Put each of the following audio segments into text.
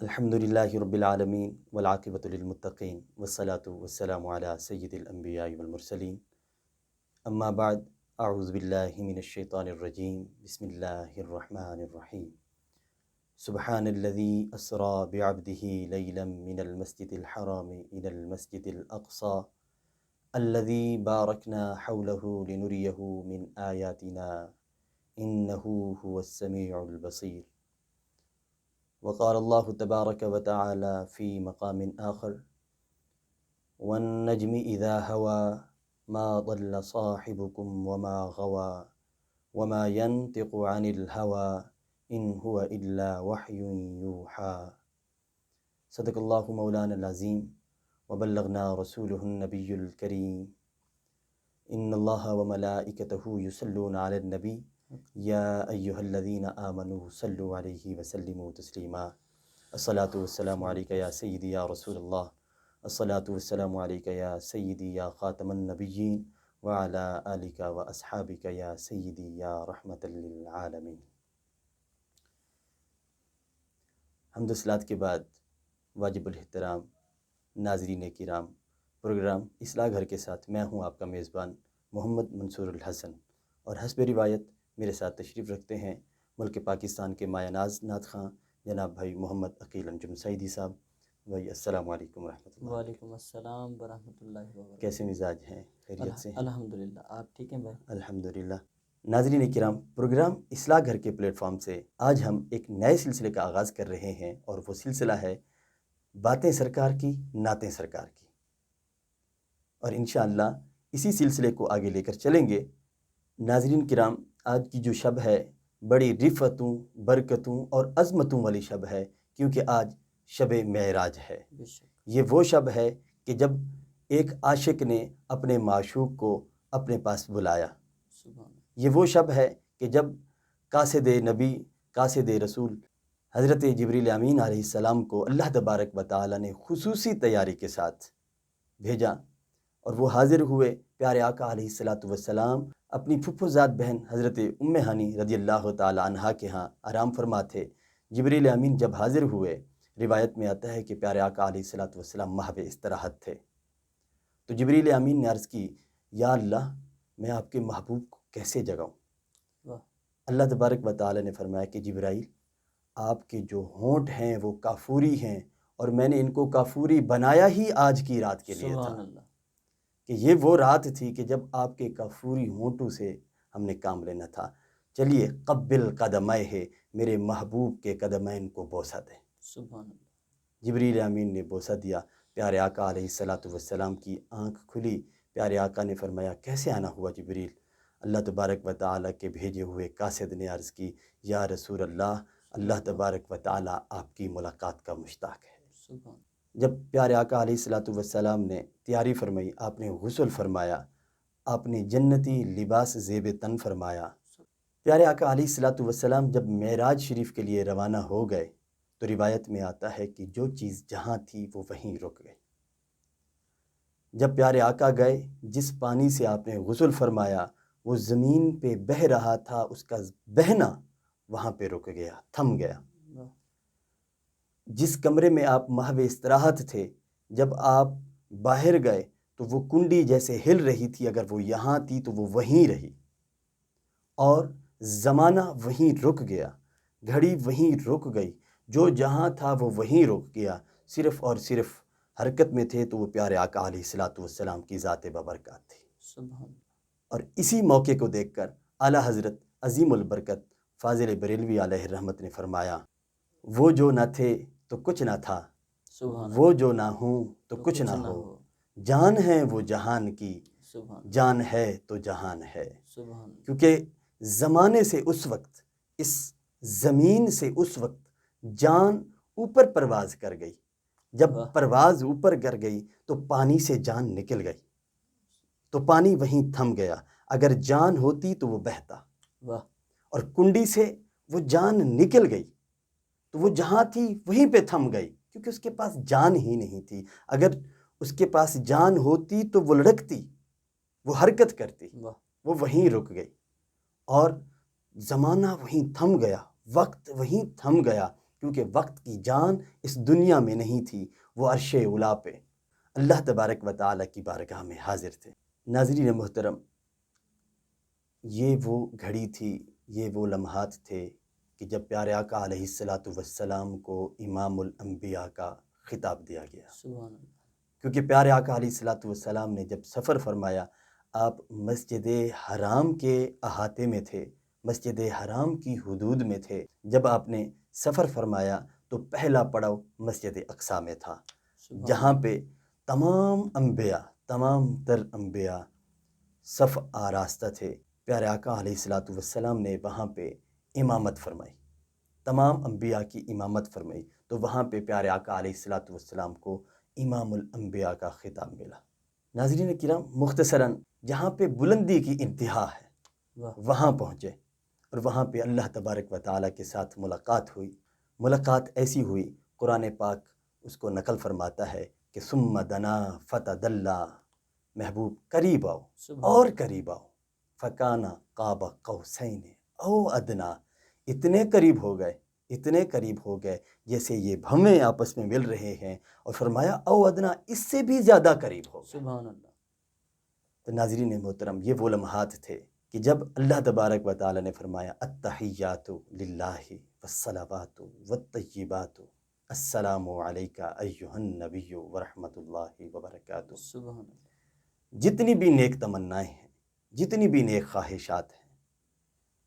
الحمدللہ رب العالمین والعاقبۃ للمتقین والصلاۃ والسلام علی سید الانبیاء والمرسلین اما بعد اعوذ باللہ من الشیطان الرجیم بسم اللہ الرحمن الرحیم سبحان الذی اسری بعبدہ لیلا من المسجد الحرام الی المسجد الاقصی الذی بارکنا حولہ لنریہ من آیاتنا انہ هو السمیع البصیر۔ وقال اللہ تبارک وتعالی فی مقام آخر والنجم اذا هوى ما ضل صاحبكم وما غوى وما ينطق عن الهوى ان هو الا وحی یوحى۔ صدق اللہ مولانا العظیم وبلغنا رسولہ النبی الکریم۔ ان اللہ وملائکتہ یصلون علی النبی یا ایہا الذین آمنوا صلوا علیہ وسلموا تسلیما۔ الصلاۃ والسلام علیک یا سیدی یا رسول اللہ، الصلاۃ والسلام علیک یا سیدی یا خاتم النبیین وعلی آلک واصحابک یا سیدی یا رحمۃ للعالمین۔ حمد و صلوات کے بعد واجب الاحترام ناظرین کرام، پروگرام اصلاح گھر کے ساتھ میں ہوں آپ کا میزبان محمد منصور الحسن، اور حسب روایت میرے ساتھ تشریف رکھتے ہیں ملک پاکستان کے مایہ ناز نعت خواں جناب بھائی محمد عقیل انجم سعیدی صاحب۔ بھائی السلام علیکم ورحمۃ اللہ۔ وعلیکم السلام ورحمۃ اللہ وبرکاتہ۔ کیسے مزاج ہیں؟ خیریت سے ہیں؟ الحمدللہ، آپ ٹھیک ہیں بھائی؟ الحمدللہ۔ ناظرین کرام، پروگرام اصلاح گھر کے پلیٹ فارم سے آج ہم ایک نئے سلسلے کا آغاز کر رہے ہیں، اور وہ سلسلہ ہے باتیں سرکار کی، نعتیں سرکار کی، اور انشاءاللہ اسی سلسلے کو آگے لے کر چلیں گے۔ ناظرین کرام، آج کی جو شب ہے بڑی رفتوں، برکتوں اور عظمتوں والی شب ہے، کیونکہ آج شب معراج ہے۔ بے شک۔ یہ وہ شب ہے کہ جب ایک عاشق نے اپنے معشوق کو اپنے پاس بلایا۔ سبحان اللہ۔ یہ وہ شب ہے کہ جب قاصد نبی، قاصد رسول حضرت جبریل امین علیہ السلام کو اللہ تبارک و تعالی نے خصوصی تیاری کے ساتھ بھیجا، اور وہ حاضر ہوئے۔ پیارے آقا علیہ السلام اپنی پھپھوزاد بہن حضرت ام ہانی رضی اللہ تعالی عنہا کے ہاں آرام فرما تھے۔ جبریل امین جب حاضر ہوئے، روایت میں آتا ہے کہ پیارے آقا علیہ السلام محو استراحت تھے، تو جبریل امین نے عرض کی، یا اللہ، میں آپ کے محبوب کو کیسے جگاؤں؟ واہ۔ اللہ تبارک و تعالی نے فرمایا کہ جبرائیل، آپ کے جو ہونٹ ہیں وہ کافوری ہیں، اور میں نے ان کو کافوری بنایا ہی آج کی رات کے لیے تھا، سبحان اللہ۔ کہ یہ وہ رات تھی کہ جب آپ کے کافوری ہونٹوں سے ہم نے کام لینا تھا۔ چلیے قبل قدمہ، میرے محبوب کے قدمین کو بوسہ دیں۔ سبحان اللہ۔ جبریل امین نے بوسہ دیا، پیارے آقا علیہ السلام کی آنکھ کھلی۔ پیارے آقا نے فرمایا، کیسے آنا ہوا جبریل؟ اللہ تبارک و تعالیٰ کے بھیجے ہوئے قاصد نے عرض کی، یا رسول اللہ، اللہ تبارک و تعالیٰ آپ کی ملاقات کا مشتاق ہے۔ سبحان۔ جب پیارے آقا علیہ السلام نے تیاری فرمائی، آپ نے غسل فرمایا، آپ نے جنتی لباس زیب تن فرمایا۔ پیارے آقا علیہ السلام جب معراج شریف کے لیے روانہ ہو گئے، تو روایت میں آتا ہے کہ جو چیز جہاں تھی وہ وہیں رک گئی۔ جب پیارے آقا گئے، جس پانی سے آپ نے غسل فرمایا وہ زمین پہ بہہ رہا تھا، اس کا بہنا وہاں پہ رک گیا، تھم گیا۔ جس کمرے میں آپ محو استراحت تھے، جب آپ باہر گئے تو وہ کنڈی جیسے ہل رہی تھی، اگر وہ یہاں تھی تو وہ وہیں رہی، اور زمانہ وہیں رک گیا، گھڑی وہیں رک گئی، جو جہاں تھا وہ وہیں رک گیا، صرف اور صرف حرکت میں تھے تو وہ پیارے آقا علیہ السلام کی ذات بابرکات تھی۔ سبحان۔ اور اسی موقع کو دیکھ کر اعلیٰ حضرت عظیم البرکت فاضل بریلوی علیہ الرحمت نے فرمایا، وہ جو نہ تھے تو کچھ نہ تھا، سبحان۔ وہ جو نہ ہوں تو کچھ نہ ہو، جان ہے وہ جہان کی، سبحان۔ جان ہے تو جہان ہے۔ سبحان۔ کیونکہ زمانے سے اس وقت، اس زمین سے اس وقت جان اوپر پرواز کر گئی۔ جب پرواز اوپر کر گئی تو پانی سے جان نکل گئی، تو پانی وہیں تھم گیا۔ اگر جان ہوتی تو وہ بہتا، واہ۔ اور کنڈی سے وہ جان نکل گئی تو وہ جہاں تھی وہیں پہ تھم گئی، کیونکہ اس کے پاس جان ہی نہیں تھی۔ اگر اس کے پاس جان ہوتی تو وہ لڑکتی، وہ حرکت کرتی، وہ وہیں رک گئی، اور زمانہ وہیں تھم گیا، وقت وہیں تھم گیا، کیونکہ وقت کی جان اس دنیا میں نہیں تھی، وہ عرش اولا پہ اللہ تبارک و تعالیٰ کی بارگاہ میں حاضر تھے۔ ناظرین محترم، یہ وہ گھڑی تھی، یہ وہ لمحات تھے کہ جب پیارے آقا علیہ الصلاۃ والسلام کو امام الانبیاء کا خطاب دیا گیا، سبحان اللہ، کیونکہ پیارے آقا علیہ الصلاۃ والسلام نے جب سفر فرمایا، آپ مسجد حرام کے احاطے میں تھے، مسجد حرام کی حدود میں تھے۔ جب آپ نے سفر فرمایا تو پہلا پڑاؤ مسجد اقصیٰ میں تھا، سبحان جہاں پہ تمام انبیاء، تمام تر انبیاء صف آراستہ تھے۔ پیارے آقا علیہ الصلاۃ والسلام نے وہاں پہ امامت فرمائی، تمام انبیاء کی امامت فرمائی، تو وہاں پہ پیارے آقا علیہ الصلاۃ والسلام کو امام الانبیاء کا خطاب ملا۔ ناظرین کرام، مختصراً جہاں پہ بلندی کی انتہا ہے واہ، وہاں پہنچے، اور وہاں پہ اللہ تبارک و تعالیٰ کے ساتھ ملاقات ہوئی۔ ملاقات ایسی ہوئی، قرآن پاک اس کو نقل فرماتا ہے کہ ثم دنا فتدلی، محبوب قریب آؤ سبحان اور قریب آؤ، فکانا قاب قوسین او ادنا، اتنے قریب ہو گئے، اتنے قریب ہو گئے جیسے یہ بھویں آپس میں مل رہے ہیں، اور فرمایا او ادنا، اس سے بھی زیادہ قریب ہو گئے۔ سبحان اللہ، تو ناظرین محترم، یہ وہ لمحات تھے کہ جب اللہ تبارک و تعالیٰ نے فرمایا التحیات للہ والصلوات والطیبات السلام علیک ایہا النبی ورحمۃ اللہ وبرکاتہ، سبحان اللہ، جتنی بھی نیک تمنائیں ہیں، جتنی بھی نیک خواہشات ہیں،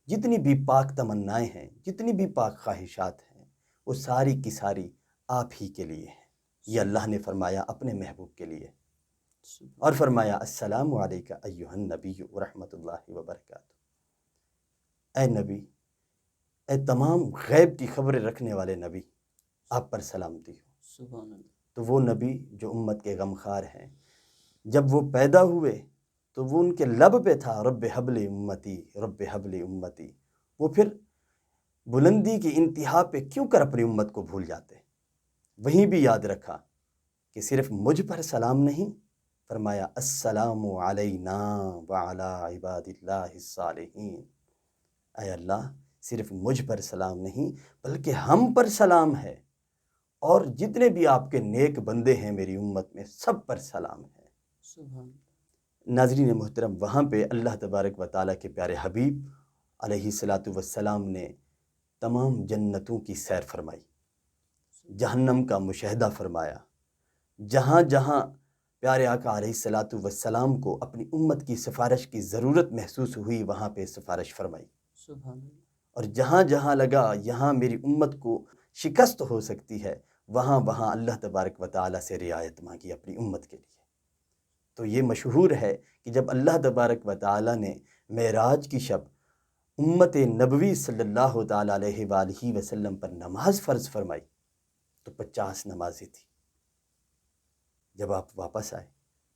جتنی بھی پاک تمنائیں ہیں، جتنی بھی پاک خواہشات ہیں، وہ ساری کی ساری آپ ہی کے لیے ہیں۔ یہ اللہ نے فرمایا اپنے محبوب کے لیے، سبحان اور فرمایا السلام علیک ایہا النبی ورحمۃ اللہ وبرکاتہ۔ اے نبی، اے تمام غیب کی خبریں رکھنے والے نبی، آپ پر سلامتی ہو۔ سبحان اللہ، تو وہ نبی جو امت کے غمخوار ہیں، جب وہ پیدا ہوئے تو وہ ان کے لب پہ تھا رب حبل امتی، رب حبل امتی، وہ پھر بلندی کی انتہا پہ کیوں کر اپنی امت کو بھول جاتے؟ وہیں بھی یاد رکھا کہ صرف مجھ پر سلام نہیں، فرمایا السلام علینا وعلی عباد اللہ الصالحین، اے اللہ صرف مجھ پر سلام نہیں بلکہ ہم پر سلام ہے، اور جتنے بھی آپ کے نیک بندے ہیں میری امت میں سب پر سلام ہے۔ سبحان اللہ، ناظرین محترم، وہاں پہ اللہ تبارک و تعالیٰ کے پیارے حبیب علیہ الصلاۃ والسلام نے تمام جنتوں کی سیر فرمائی، جہنم کا مشاہدہ فرمایا، جہاں جہاں پیارے آقا علیہ الصلاۃ والسلام کو اپنی امت کی سفارش کی ضرورت محسوس ہوئی وہاں پہ سفارش فرمائی، سبحان اللہ، اور جہاں جہاں لگا یہاں میری امت کو شکست ہو سکتی ہے وہاں وہاں اللہ تبارک و تعالیٰ سے رعایت مانگی اپنی امت کے لیے۔ تو یہ مشہور ہے کہ جب اللہ تبارک و تعالیٰ نے معراج کی شب امت نبوی صلی اللہ تعالیٰ علیہ وآلہ وسلم پر نماز فرض فرمائی تو 50 نمازیں تھیں۔ جب آپ واپس آئے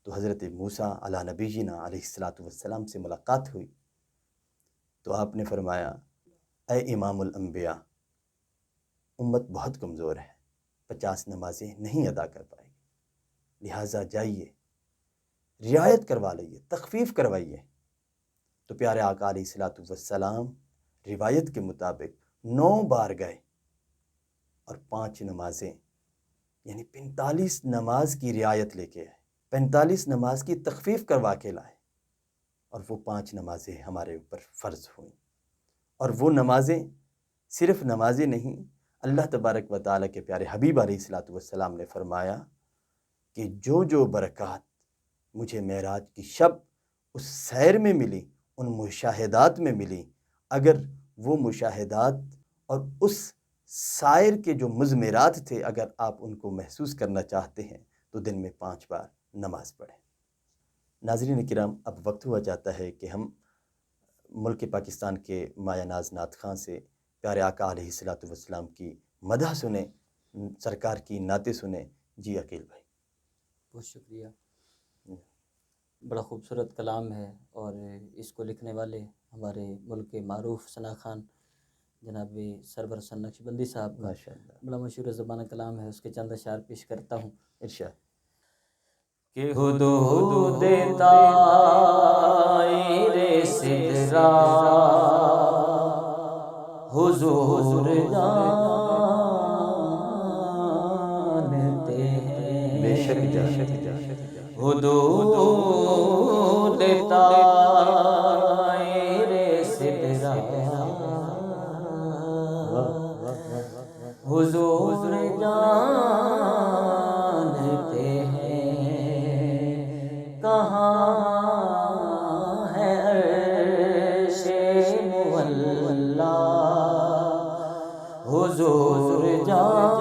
تو حضرت موسیٰ علی نبینا علیہ الصلاۃ والسلام سے ملاقات ہوئی، تو آپ نے فرمایا اے امام الانبیاء، امت بہت کمزور ہے، 50 نمازیں نہیں ادا کر پائے گی، لہٰذا جائیے رعایت کروا لئیے، تخفیف کروائیے۔ تو پیارے آقا علیہ الصلاۃ والسلام روایت کے مطابق 9 بار گئے اور 5 نمازیں یعنی 45 نماز کی رعایت لے کے آئے، 45 نماز کی تخفیف کروا کے لائے، اور وہ 5 نمازیں ہمارے اوپر فرض ہوئیں۔ اور وہ نمازیں صرف نمازیں نہیں، اللہ تبارک و تعالیٰ کے پیارے حبیب علیہ الصلاۃ والسلام نے فرمایا کہ جو برکات مجھے معراج کی شب اس سیر میں ملی، ان مشاہدات میں ملی، اگر وہ مشاہدات اور اس سائر کے جو مضمرات تھے اگر آپ ان کو محسوس کرنا چاہتے ہیں تو دن میں 5 بار نماز پڑھیں۔ ناظرین کرام، اب وقت ہوا جاتا ہے کہ ہم ملک پاکستان کے مایہ ناز نعت خاں سے پیارے آقا علیہ الصلاۃ والسلام کی مدح سنیں، سرکار کی نعتیں سنیں۔ جی عقیل بھائی، بہت شکریہ، بڑا خوبصورت کلام ہے، اور اس کو لکھنے والے ہمارے ملک کے معروف ثنا خان جناب سرور حسن نقشبندی صاحب کا ماشاء اللہ، بڑا مشہور زبانہ کلام ہے، اس کے چند اشعار پیش کرتا ہوں ارشاد۔ کہ حدود طائر سدرا حضور جان بے شک جا حدود طائر سدرا حضور جانتے ہیں کہاں ہے عرش مولا، حضور جانتے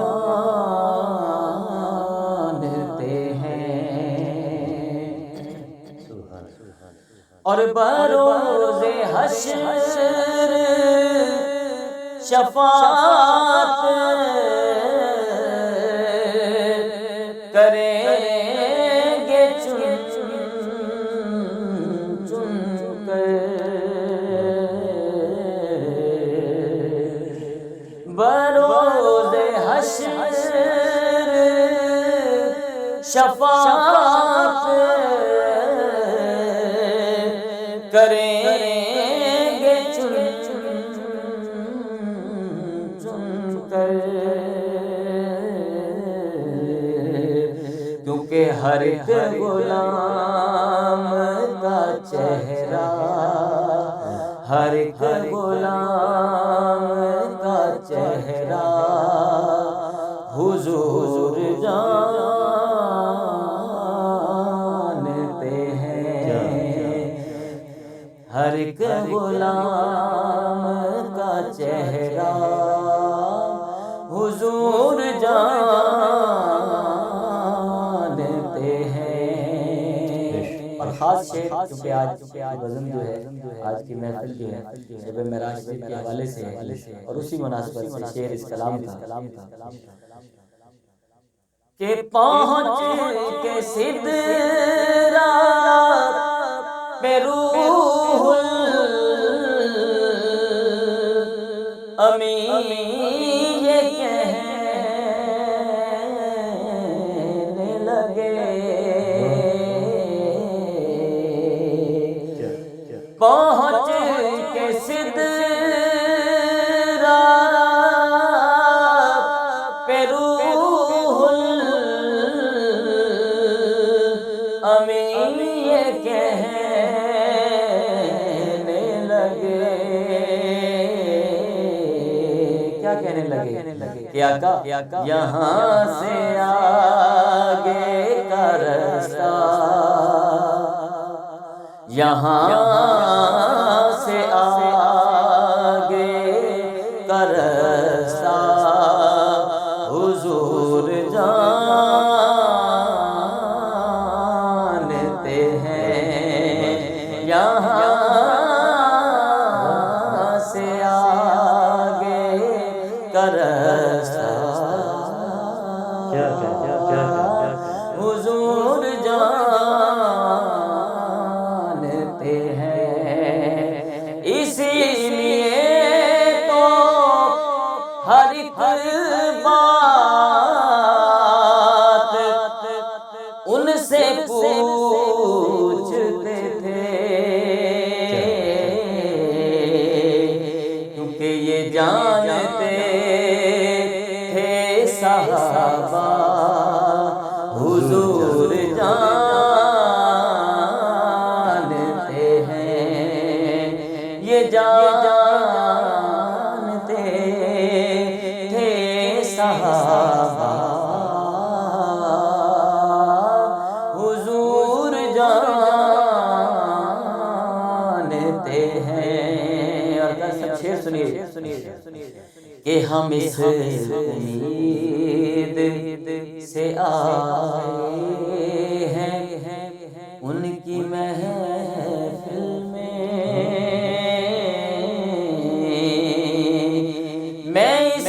ہیں اور بروز حشر شفاعت کریں گے چن چن کر، بروز حشر شفاعت کریں گے چن چن کر، کیونکہ ہر ایک غلام کا چہرہ، ہر ایک غلام کا چہرہ حضور جانتے ہیں، ہر ایک غلام کا چہرہ حضور جانتے ہیں۔ اور خاص شعر کیونکہ آج بزم جو ہے، آج کی محفل جو ہے شب معراج شریف کے حوالے سے ہے، اور اسی مناسبت سے شعر اس کلام کا کہ پہنچ کے سدرا پہ روح الامین یہ کہنے لگے، پہنچ کے سدرا پہ روح الامین یہ کہنے لگے، کیا کہنے لگے کہ آقا یہاں سے آگے کا رستہ، یہاں سے آگے کا رستہ حضور جانتے ہیں، یہاں سے آگے کا رستہ حضور جانتے ہیں، اسی لیے تو ہر ایک بات ان سے پوچھتے تھے، کیونکہ یہ جانتے تھے صحابہ حضور جانتے ہیں، یہ جانتے تھے صحابہ حضور جانتے ہیں۔ اور سب شعر سنیے کہ ہم اس امید سے آئے ہیں ان کی محفل میں اس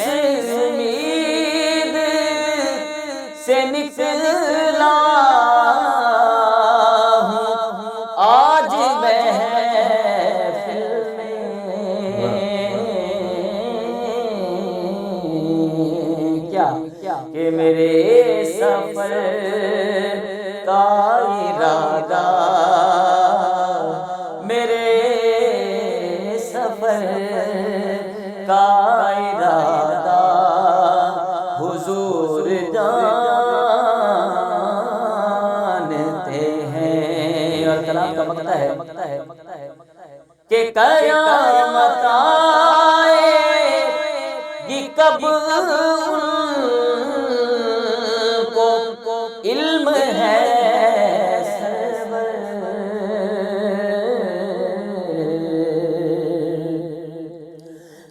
امید سے نکلا ہوں آج محفل میں، کیا کہ میرے سفر کا ارادہ، میرے سفر کا ارادہ حضور جانتے کہ قیامت آئے گی کب ان کو علم ہے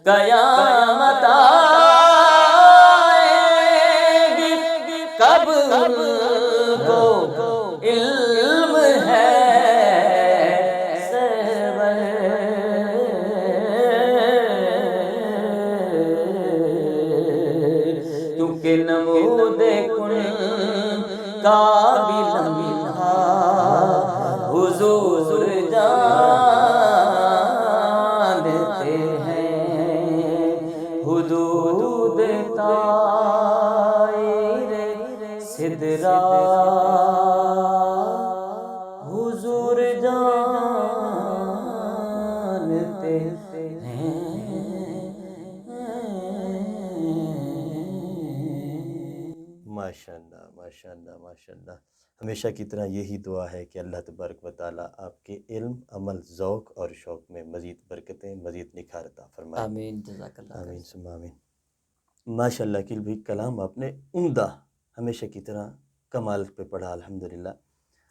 قیامت آئے گی کب کو علم ہے سرور کیونکہ نمود کن قابل لمحہ حضور جانتے ہیں حدود طائر سدرا حضور جانتے ہیں۔ ماشاءاللہ ماشاءاللہ ماشاءاللہ، ہمیشہ کی طرح یہی دعا ہے کہ اللہ تبارک و تعالیٰ آپ کے علم، عمل، ذوق اور شوق میں مزید برکتیں، مزید نکھار عطا فرمائے۔ آمین، جزاک اللہ خیر۔ آمین ثم آمین۔ ماشاءاللہ عقیل بھائی، کلام آپ نے عمدہ ہمیشہ کی طرح کمال پہ پڑھا الحمدللہ۔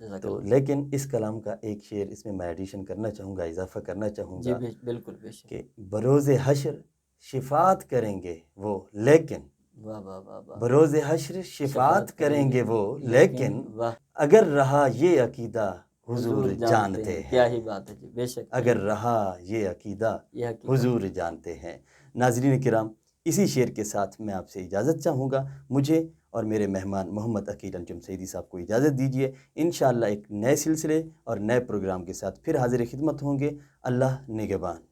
جزاک تو اللہ۔ لیکن اس کلام کا ایک شعر اس میں ایڈیشن کرنا چاہوں گا، اضافہ کرنا چاہوں جی گا بالکل بے شک۔ کہ بروز حشر شفاعت کریں گے وہ لیکن، واہ واہ واہ واہ، بروز حشر شفاعت کریں گے وہ لیکن واہ، اگر رہا یہ عقیدہ حضور جانتے ہیں۔ کیا ہی بات ہے جی، بے شک۔ اگر رہا یہ عقیدہ یہ حقیقت۔ حضور جانتے ہیں۔ ناظرین کرام، اسی شعر کے ساتھ میں آپ سے اجازت چاہوں گا۔ مجھے اور میرے مہمان محمد عقیل انجم سعیدی صاحب کو اجازت دیجیے۔ انشاءاللہ ایک نئے سلسلے اور نئے پروگرام کے ساتھ پھر حاضر خدمت ہوں گے۔ اللہ نگہبان۔